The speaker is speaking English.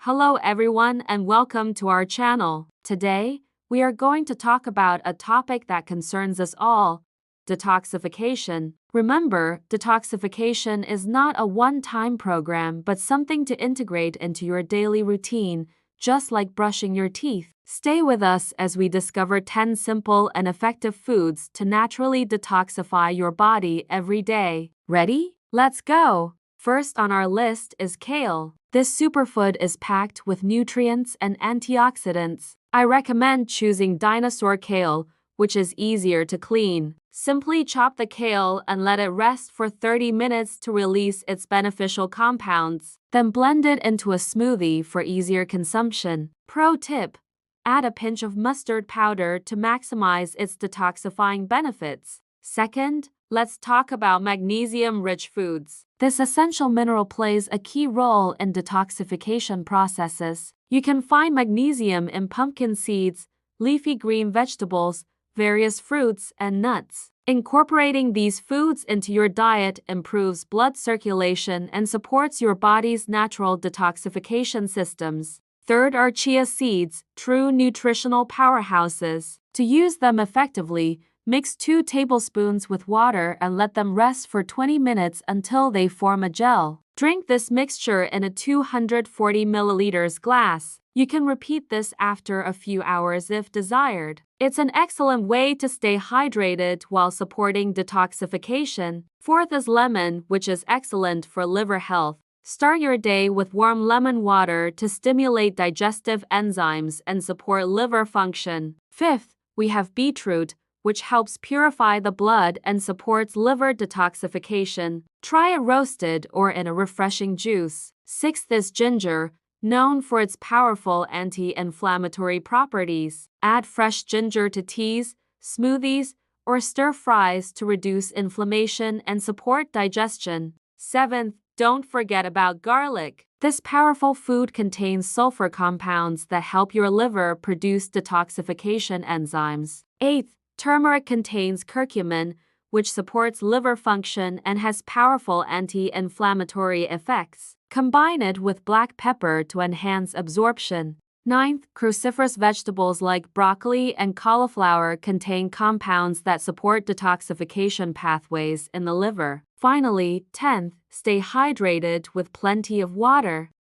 Hello everyone and welcome to our channel. Today, we are going to talk about a topic that concerns us all, detoxification. Remember, detoxification is not a one-time program but something to integrate into your daily routine, just like brushing your teeth. Stay with us as we discover 10 simple and effective foods to naturally detoxify your body every day. Ready? Let's go! First on our list is kale. This superfood is packed with nutrients and antioxidants. I recommend choosing dinosaur kale, which is easier to clean. Simply chop the kale and let it rest for 30 minutes to release its beneficial compounds. Then blend it into a smoothie for easier consumption. Pro tip: add a pinch of mustard powder to maximize its detoxifying benefits. Second, let's talk about magnesium-rich foods. This essential mineral plays a key role in detoxification processes. You can find magnesium in pumpkin seeds, leafy green vegetables, various fruits, and nuts. Incorporating these foods into your diet improves blood circulation and supports your body's natural detoxification systems. Third are chia seeds, true nutritional powerhouses. To use them effectively, mix 2 tablespoons with water and let them rest for 20 minutes until they form a gel. Drink this mixture in a 240 milliliters glass. You can repeat this after a few hours if desired. It's an excellent way to stay hydrated while supporting detoxification. Fourth is lemon, which is excellent for liver health. Start your day with warm lemon water to stimulate digestive enzymes and support liver function. Fifth, we have beetroot, which helps purify the blood and supports liver detoxification. Try it roasted or in a refreshing juice. Sixth is ginger, known for its powerful anti-inflammatory properties. Add fresh ginger to teas, smoothies, or stir-fries to reduce inflammation and support digestion. Seventh, don't forget about garlic. This powerful food contains sulfur compounds that help your liver produce detoxification enzymes. Eighth, turmeric contains curcumin, which supports liver function and has powerful anti-inflammatory effects. Combine it with black pepper to enhance absorption. Ninth, cruciferous vegetables like broccoli and cauliflower contain compounds that support detoxification pathways in the liver. Finally, 10th, stay hydrated with plenty of water.